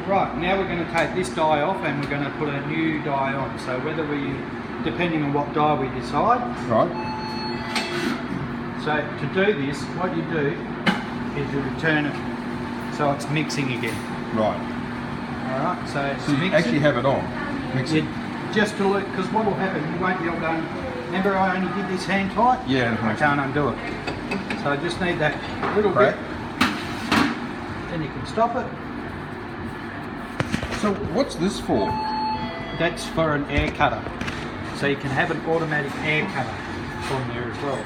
Right, now we're going to take this die off and we're going to put a new die on. So whether we, depending on what die we decide. Right. So to do this, what you do is you return it so it's mixing again. Right. Alright, so it's So you mixing. actually have it on. Mixing. Just to look, because what will happen, you won't be able to, remember I only did this hand tight? Yeah. I can't undo it. So I just need that little bit. Then you can stop it. So what's this for? That's for an air cutter. So you can have an automatic air cutter on there as well.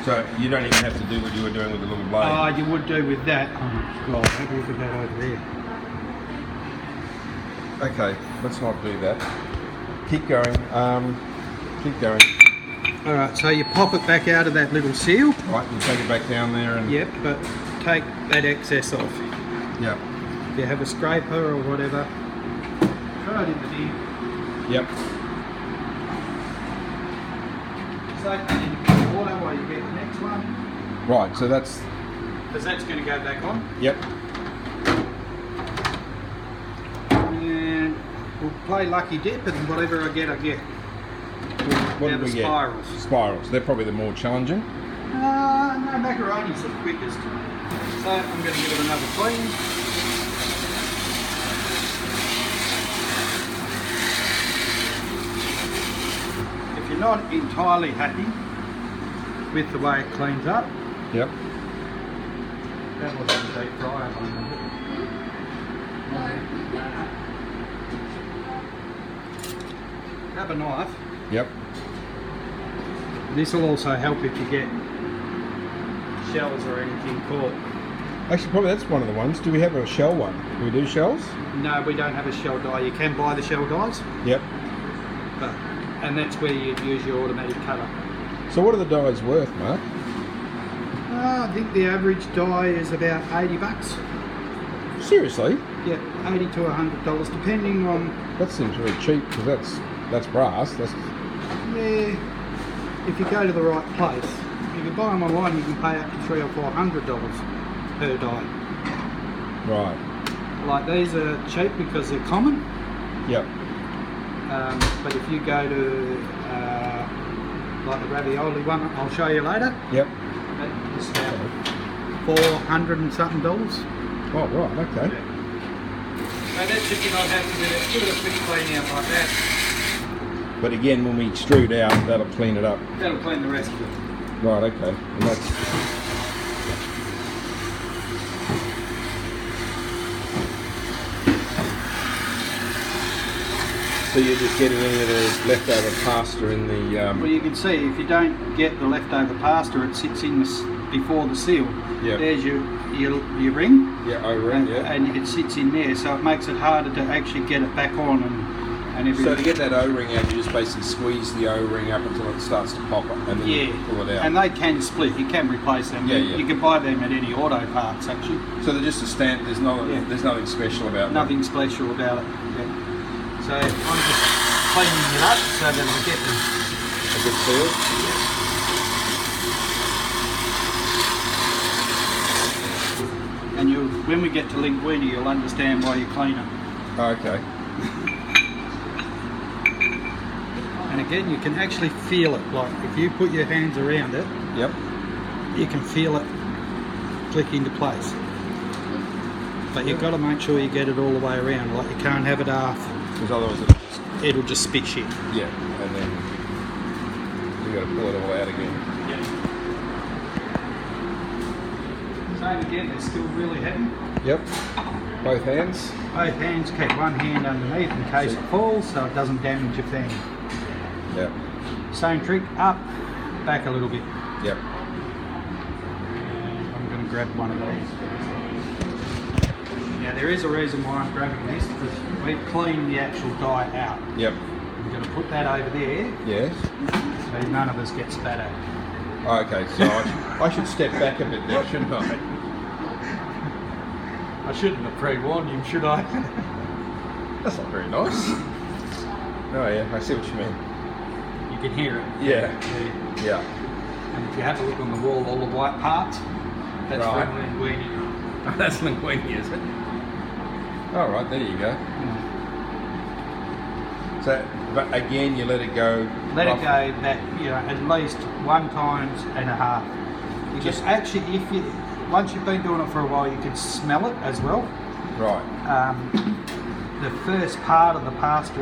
So you don't even have to do what you were doing with the little blade? Oh, you would do with that. Oh God, have a look at that over there. Okay, let's not do that. Keep going. Keep going. Alright, so you pop it back out of that little seal. Right, you take it back down there and... Yep, but take that excess off. Yep. If you have a scraper or whatever, throw it in the bin. Yep. So, and you put water while you get the next one. Right, so that's... Because that's going to go back on. Yep. And we'll play lucky dip and whatever I get, I get. What Now did we the get? spirals. Spirals. They're probably the more challenging. No, macaroni's the quickest. So I'm going to give it another clean. If you're not entirely happy with the way it cleans up, Yep. that was a deep fryer. Have a knife. Yep. This will also help if you get shells or anything caught. Actually, probably that's one of the ones. Do we have a shell one? Do we do shells? No, we don't have a shell die. You can buy the shell dies, Yep. and that's where you'd use your automatic cutter. So what are the dies worth, Mark? I think the average die is about $80. Seriously? Yeah, $80 to $100, depending on. That seems very cheap because that's brass. That's... Yeah, if you go to the right place. If you buy them online, you can pay up to $300 or $400 per die. Right. Like these are cheap because they're common. Yep. But if you go to like the ravioli one, I'll show you later. Yep. It's about $400 and something. Oh, right. Okay. Yeah. So that's if you're not happy with it. Give it a quick clean out like that. But again, when we extrude out, that'll clean it up. That'll clean the rest of it. Right. Okay. And that's... So you're just getting any of the leftover pasta in the... Well, you can see if you don't get the leftover pasta, it sits in before the seal. Yep. There's your ring. Yeah, O-ring, yeah. And it sits in there, so it makes it harder to actually get it back on and everything. So to get that O-ring out, you just basically squeeze the O-ring up until it starts to pop up and then you pull it out. And they can split. You can replace them. Yeah, You can buy them at any auto parts actually. So they're just a stand. There's nothing special about them. Nothing special about it. Yeah. So I'm just cleaning it up so that I get A good seal. And when we get to linguine, you'll understand why you clean it. Oh, okay. And again, you can actually feel it. Like if you put your hands around it, Yep. you can feel it click into place. But you've got to make sure you get it all the way around. Like you can't have it half. Because otherwise It'll just spit shit. yeah, and then you got to pull it all out again. Yeah. Same again, they're still really heavy. Yep. Both hands. Both hands, keep one hand underneath in case it falls so it doesn't damage your fan. Yep. Same trick, up, back a little bit. Yep. And I'm going to grab one of these. Now there is a reason why I'm grabbing this, because we've cleaned the actual die out. Yep. I'm going to put that over there Yes. so none of us get spat at. Oh, okay, so I should step back a bit there, shouldn't I? I shouldn't have pre-warned him, should I? That's not very nice. Oh yeah, I see what you mean. You can hear it. Yeah. Yeah. And if you have a look on the wall, all the white parts, that's Right. from linguine. That's linguine, is it? All right, there you go. So, but again, you let it go. Let it go that, you know, at least 1.5 times. You just actually, once you've been doing it for a while, you can smell it as well. Right. The first part of the pasta,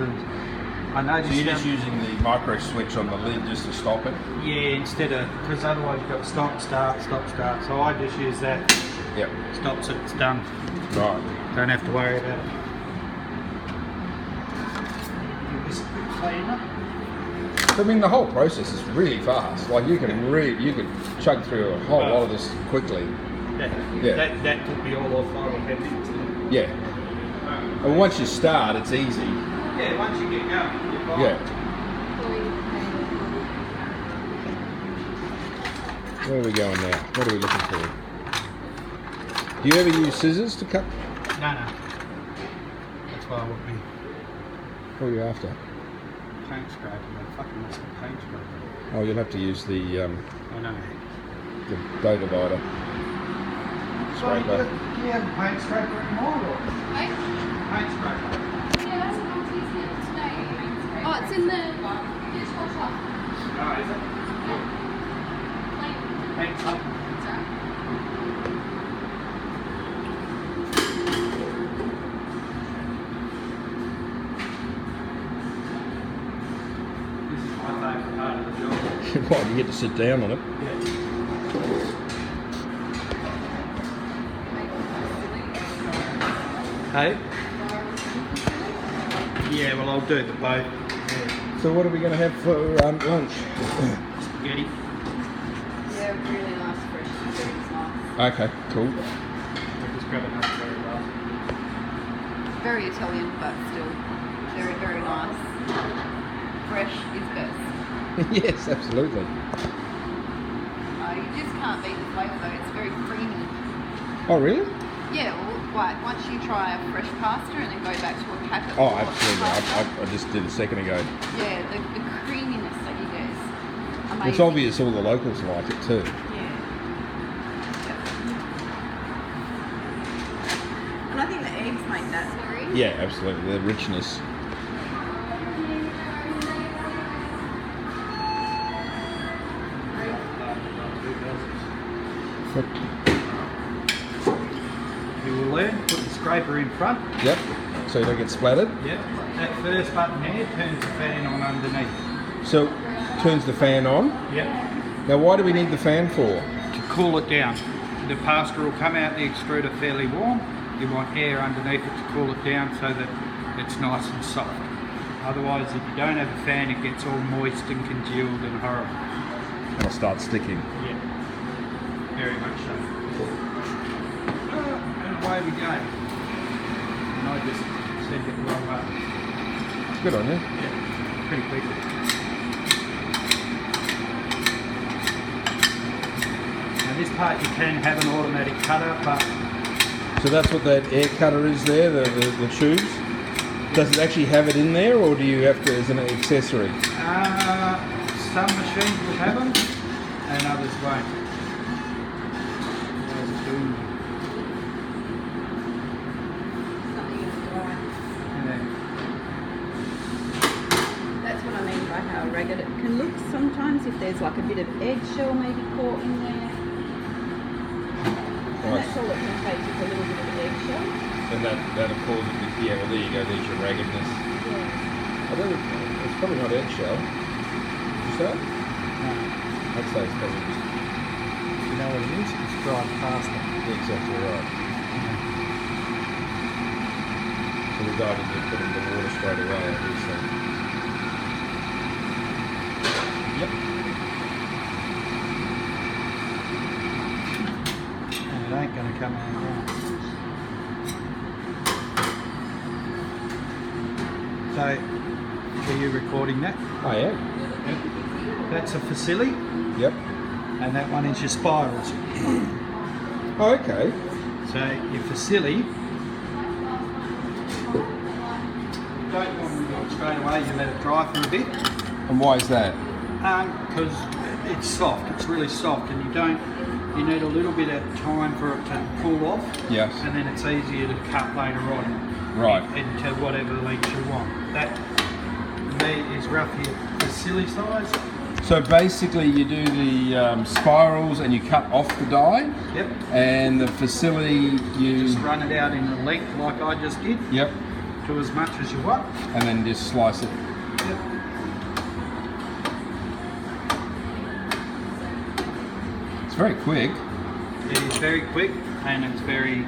I noticed. So you're just using the micro switch on the lid just to stop it? Yeah, instead of, because otherwise you've got stop, start. So I just use that. Yep. Stops it, it's done. Right. Don't have to worry about it. Give this a bit cleaner. I mean, the whole process is really fast. Like you can chug through a whole lot of this quickly. Yeah. That took me all off 5 or 10 minutes. Yeah. And once you start, it's easy. Yeah, once you get going, you're fine. Yeah. Where are we going now? What are we looking for? Do you ever use scissors to cut? No. That's why I want me What are you after? paint scraper. I fucking must have paint scraper. Oh, you'll have to use the I know. dough divider. Scraper. Do you have a paint scraper anymore? Or? Hey? Paint scraper. Yeah, that's what I'm using it today. Oh, it's in the dishwasher. Oh, is it? Paint up. This is my favourite part of the job. Right, you get to sit down on it. Yeah. Hey? Yeah, well, I'll do the both. Yeah. So what are we going to have for lunch? Spaghetti. Yeah, really nice fresh spaghetti. It's nice. Okay, cool. We'll just grab another very well. Very Italian, but still very, very nice. Fresh is best. Yes, absolutely. You just can't beat the flavour though. It's very creamy. Oh, really? Yeah, well, like once you try a fresh pasta and then go back to a packet. Oh, of absolutely. pasta, I just did a second ago. yeah, the creaminess that you get is amazing. It's obvious all the locals like it too. Yeah. And I think the eggs make that very. Yeah, absolutely. The richness. You will learn, put the scraper in front. Yep. So you don't get splattered. Yep. That first button here turns the fan on underneath. So turns the fan on. Yep. Now, why do we need the fan for? To cool it down. The pasta will come out the extruder fairly warm. You want air underneath it to cool it down so that it's nice and soft. Otherwise, if you don't have a fan, it gets all moist and congealed and horrible. It'll start sticking. Yeah. Very much so. And away we go. And I just send it the wrong way. Good on you. Yeah, pretty quickly. Now this part you can have an automatic cutter, but So that's what that air cutter is there, the tubes? Does it actually have it in there, or do you have to as an accessory? some machines will have them and others won't. That's what I mean by how ragged it can look sometimes if there's like a bit of eggshell maybe caught in there. And that's all it can take, is a little bit of eggshell. And that'll cause it to, yeah, well there you go, there's your raggedness. Yeah. I don't think, it's probably not eggshell. Did you say? No. I'd say it's probably just, You know what it is? It's dried pasta. exactly right. So the guy didn't put it in the water straight away, obviously. Yep. And it ain't going to come out right. So, are you recording that? I am. That's a fusilli, Yep. and that one is your spirals. Oh, okay. So your fusilli, don't normally do it straight away, you let it dry for a bit. And why is that? Because it's soft, it's really soft, and you don't You need a little bit of time for it to cool off. Yes. And then it's easier to cut later on. Right. Into whatever length you want. That meat is roughly the silly size. So basically you do the spirals and you cut off the die. Yep. And the facility you... Just run it out in a length like I just did. Yep. To as much as you want. And then just slice it. Yep. It's very quick. It is very quick and it's very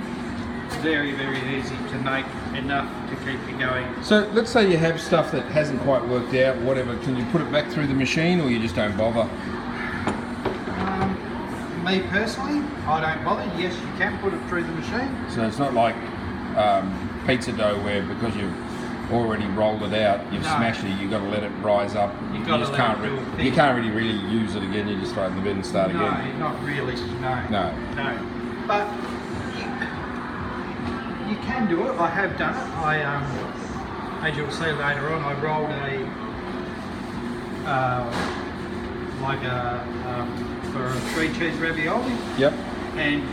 easy to make enough to keep you going. So let's say you have stuff that hasn't quite worked out, whatever, can you put it back through the machine or you just don't bother? Me personally, I don't bother. Yes, you can put it through the machine. So it's not like pizza dough where because you've already rolled it out, you've smashed it, you've got to let it rise up. You've got to let it do a thing. You can't really use it again, you just throw it in the bin and start again. No, not really, no. But you can do it. I have done it. As you'll see later on, I rolled for a 3 cheese ravioli. Yep. And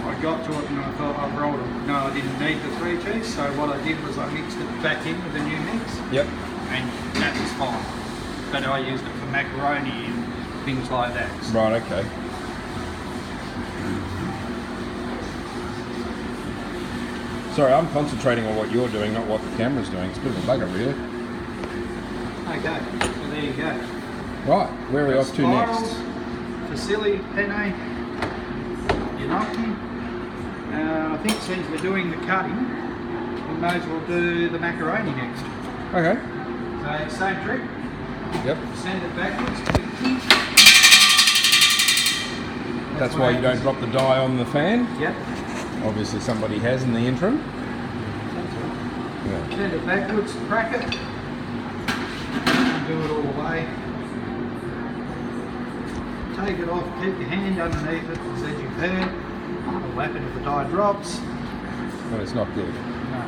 I got to it and I thought I've rolled it. No, I didn't need the 3 cheese. So what I did was I mixed it back in with a new mix. Yep. And that was fine. But I used it for macaroni and things like that. Right, okay. Sorry, I'm concentrating on what you're doing, not what the camera's doing. It's a bit of a bugger, really. Okay, so there you go. Right, where are we off to Spirals, next? Phn Gnocchi. I think since we're doing the cutting, we may as well do the macaroni next. Okay. So same trick. Yep. Send it backwards. That's why you don't drop the die on the fan. Yep. Obviously somebody has in the interim. Yeah. Send it backwards, crack it, and do it all the way. Take it off, keep your hand underneath it as you've heard. It'll happen if the die drops. Well, it's not good. No.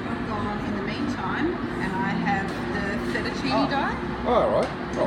I've gone in the meantime and I have the fettuccine die. Oh, all right.